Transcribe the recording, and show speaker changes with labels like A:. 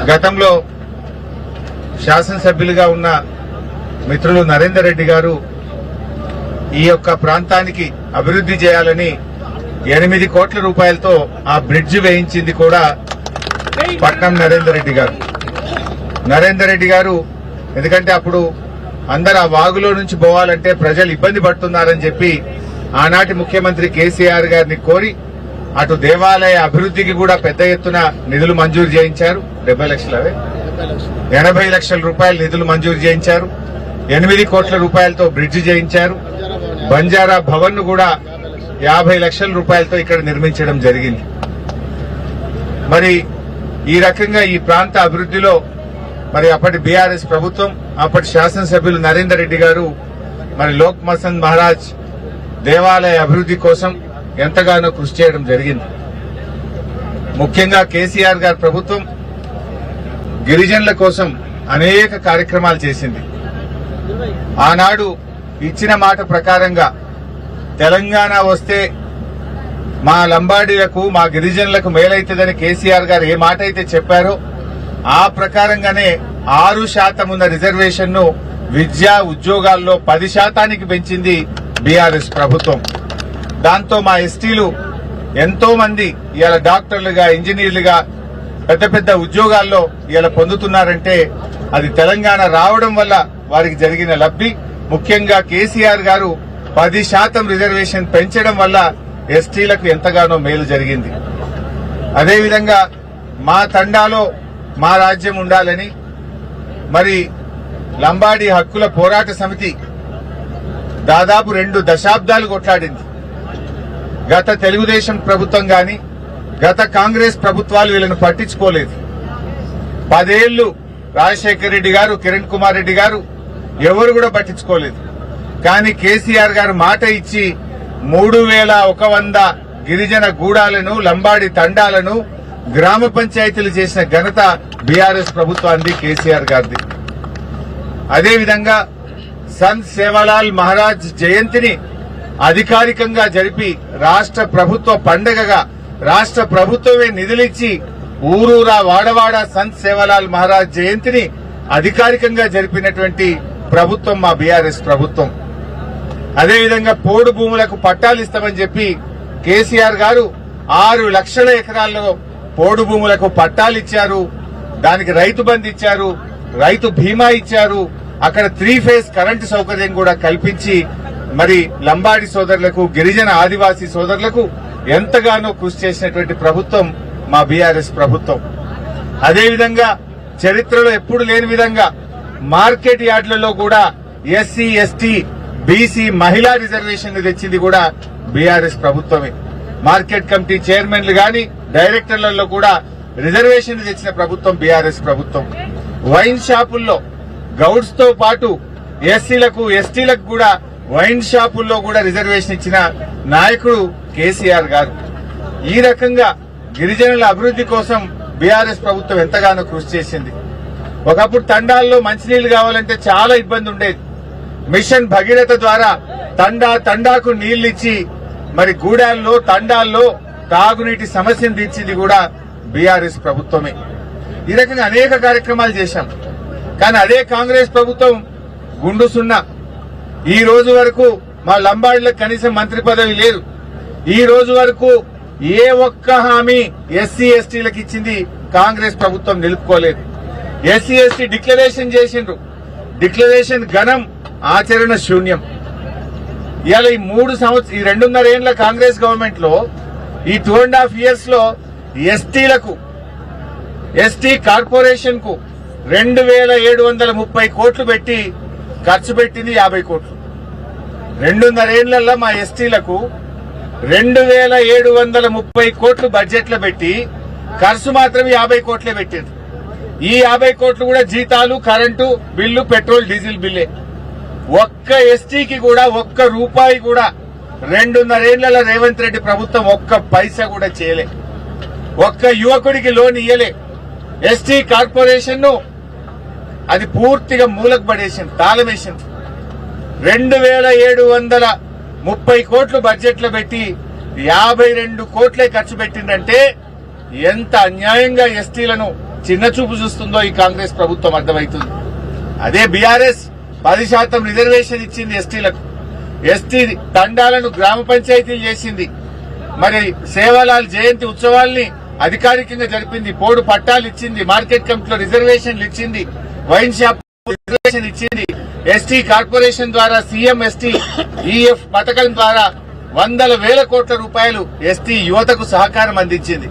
A: గతంలో శాసనసభ్యులుగా ఉన్న మిత్రులు నరేందర్ రెడ్డి గారు ఈ యొక్క ప్రాంతానికి అభివృద్ధి చేయాలని 8 కోట్ల రూపాయలతో ఆ బ్రిడ్జ్ వేయించింది కూడా పట్నం నరేందర్ రెడ్డి గారు. నరేందర్ రెడ్డి గారు ఎందుకంటే అప్పుడు అందరు ఆ వాగులో నుంచి పోవాలంటే ప్రజలు ఇబ్బంది పడుతున్నారని చెప్పి ఆనాటి ముఖ్యమంత్రి కేసీఆర్ గారిని కోరి అటు దేవాలయ అభివృద్ధికి కూడా పెద్ద ఎత్తున నిధులు మంజూరు చేయించారు. 80 లక్షల రూపాయలు నిధులు మంజూరు చేయించారు. 8 కోట్ల రూపాయలతో బ్రిడ్జ్ చేయించారు. బంజారా భవన్ ను కూడా 50 లక్షల రూపాయలతో ఇక్కడ నిర్మించడం జరిగింది. మరి ఈ రకంగా ఈ ప్రాంత అభివృద్ధిలో మరి అప్పటి బీఆర్ఎస్ ప్రభుత్వం, అప్పటి శాసనసభ్యులు నరేందర్ రెడ్డి గారు మరి లోక్ మసంద్ మహారాజ్ దేవాలయ అభివృద్ధి కోసం ఎంతగానో కృషి చేయడం జరిగింది. ముఖ్యంగా కేసీఆర్ గారి ప్రభుత్వం గిరిజనుల కోసం అనేక కార్యక్రమాలు చేసింది. ఆనాడు ఇచ్చిన మాట ప్రకారంగా తెలంగాణ వస్తే మా లంబాడీలకు మా గిరిజనులకు మేలైతుందని కేసీఆర్ గారు ఏ మాట అయితే చెప్పారో ఆ ప్రకారంగానే 6% ఉన్న రిజర్వేషన్ ను విద్యా ఉద్యోగాల్లో 10% పెంచింది బీఆర్ఎస్ ప్రభుత్వం. దాంతో మా ఎస్టీలు ఎంతో మంది ఇవాళ డాక్టర్లుగా, ఇంజనీర్లుగా పెద్ద పెద్ద ఉద్యోగాల్లో ఇవాళ పొందుతున్నారంటే అది తెలంగాణ రావడం వల్ల వారికి జరిగిన లబ్ధి. ముఖ్యంగా కేసీఆర్ గారు 10% రిజర్వేషన్ పెంచడం వల్ల ఎస్టీలకు ఎంతగానో మేలు జరిగింది. అదేవిధంగా మా తండాలో మా రాజ్యం ఉండాలని మరి లంబాడీ హక్కుల పోరాట సమితి దాదాపు 2 దశాబ్దాలు కొట్లాడింది. గత తెలుగుదేశం ప్రభుత్వం గాని గత కాంగ్రెస్ ప్రభుత్వాలు వీళ్ళను పట్టించుకోలేదు. 10 ఏళ్లు రాజశేఖర్ రెడ్డి గారు, కిరణ్ కుమార్ రెడ్డి గారు ఎవరు కూడా పట్టించుకోలేదు. కానీ కేసీఆర్ గారు మాట ఇచ్చి 3100 గిరిజన గూడాలను, లంబాడి తండాలను గ్రామ పంచాయతీలు చేసిన ఘనత బీఆర్ఎస్ ప్రభుత్వానికి, కేసీఆర్ గారిది. అదేవిధంగా సంత్ సేవాలాల్ మహారాజ్ జయంతిని అధికారికంగా జరిపి రాష్ట్ర ప్రభుత్వ పండగగా రాష్ట్ర ప్రభుత్వమే నిధులిచ్చి ఊరూరా వాడవాడ సంత్ సేవాలాల్ మహారాజ్ జయంతిని అధికారికంగా జరిపినటువంటి ప్రభుత్వం మా బీఆర్ఎస్ ప్రభుత్వం. అదేవిధంగా పోడు భూములకు పట్టాలు ఇస్తామని చెప్పి కేసీఆర్ గారు 6 లక్షల ఎకరాల్లో పోడు భూములకు పట్టాలు ఇచ్చారు. దానికి రైతు బంధు ఇచ్చారు, రైతు బీమా ఇచ్చారు. అక్కడ 3 ఫేజ్ కరెంటు సౌకర్యం కూడా కల్పించి మరి లంబాడి సోదరులకు, గిరిజన ఆదివాసీ సోదరులకు ఎంతగానో కృషి చేసినటువంటి ప్రభుత్వం మా బీఆర్ఎస్ ప్రభుత్వం. అదేవిధంగా చరిత్రలో ఎప్పుడు లేని విధంగా మార్కెట్ యార్డులలో కూడా ఎస్సీ, ఎస్టీ, బీసీ మహిళా రిజర్వేషన్ తెచ్చింది కూడా బీఆర్ఎస్ ప్రభుత్వమే. మార్కెట్ కమిటీ చైర్మన్లు గాని డైరెక్టర్లలో కూడా రిజర్వేషన్ తెచ్చిన ప్రభుత్వం బీఆర్ఎస్ ప్రభుత్వం. వైన్ షాపుల్లో గౌడ్స్ తో పాటు ఎస్సీలకు, ఎస్టీలకు కూడా వైన్ షాపుల్లో కూడా రిజర్వేషన్ ఇచ్చిన నాయకుడు కేసీఆర్ గారు. ఈ రకంగా గిరిజనుల అభివృద్ధి కోసం బీఆర్ఎస్ ప్రభుత్వం ఎంతగానో కృషి చేసింది. ఒకప్పుడు తండాల్లో మంచినీళ్లు కావాలంటే చాలా ఇబ్బంది ఉండేది. మిషన్ భగీరథ ద్వారా తండాకు నీళ్లిచ్చి మరి గూడాల్లో, తండాల్లో తాగునీటి సమస్యను తీర్చింది కూడా బీఆర్ఎస్ ప్రభుత్వమే. ఈ రకంగా అనేక కార్యక్రమాలు చేశాం. కానీ అదే కాంగ్రెస్ ప్రభుత్వం గుండు సున్నా. ఈ రోజు వరకు మా లంబాడీలకు కనీసం మంత్రి పదవి లేదు. ఈ రోజు వరకు ఏ ఒక్క హామీ ఎస్సీ, ఎస్టీలకు ఇచ్చింది కాంగ్రెస్ ప్రభుత్వం నిలుపుకోలేదు. ఎస్సీ, ఎస్టీ డిక్లరేషన్ చేసిండ్రు. డిక్లరేషన్ ఘనం, ఆచరణ శూన్యం. ఇవాళ ఈ 2.5 ఏళ్ల కాంగ్రెస్ గవర్నమెంట్ లో ఈ 2.5 years లో ఎస్టీలకు, ఎస్టీ కార్పొరేషన్ కు 2730 కోట్లు పెట్టి ఖర్చు పెట్టింది 50 కోట్లు. 2.5 ఏళ్లలో మా ఎస్టీలకు 2730 కోట్లు బడ్జెట్ లో పెట్టి ఖర్చు మాత్రం 50 కోట్లే పెట్టింది. ఈ 50 కోట్లు కూడా జీతాలు, కరెంటు బిల్లు, పెట్రోల్, డీజిల్ బిల్లే. ఒక్క ఎస్టీకి కూడా ఒక్క రూపాయి కూడా 2.5 ఏళ్లలో రేవంత్ రెడ్డి ప్రభుత్వం ఒక్క పైసా కూడా చేయలే. ఒక్క యువకుడికి లోన్ ఇయ్యలే. ఎస్టీ కార్పొరేషన్ ను అది పూర్తిగా మూలకు పడేసింది, తాళమేసింది. 2730 కోట్లు బడ్జెట్ లో పెట్టి 52 కోట్లే ఖర్చు పెట్టిందంటే ఎంత అన్యాయంగా ఎస్టీలను చిన్న చూపు చూస్తుందో ఈ కాంగ్రెస్ ప్రభుత్వం అర్థమవుతుంది. అదే బీఆర్ఎస్ 10% రిజర్వేషన్ ఇచ్చింది ఎస్టీలకు. ఎస్టీ తండాలను గ్రామ పంచాయతీలు చేసింది. మరి సేవాలాల్ జయంతి ఉత్సవాల్ని అధికారికంగా జరిపింది. పోడు పట్టాలు ఇచ్చింది. మార్కెట్ కమిటీలో రిజర్వేషన్లు ఇచ్చింది. వైన్ షాప్ రిజర్వేషన్ ఇచ్చింది. ఎస్టీ కార్పొరేషన్ ద్వారా సీఎం ఎస్టీ ఈఎఫ్ పథకం ద్వారా 100,000 కోట్ల రూపాయలు ఎస్టీ యువతకు సహకారం అందించింది.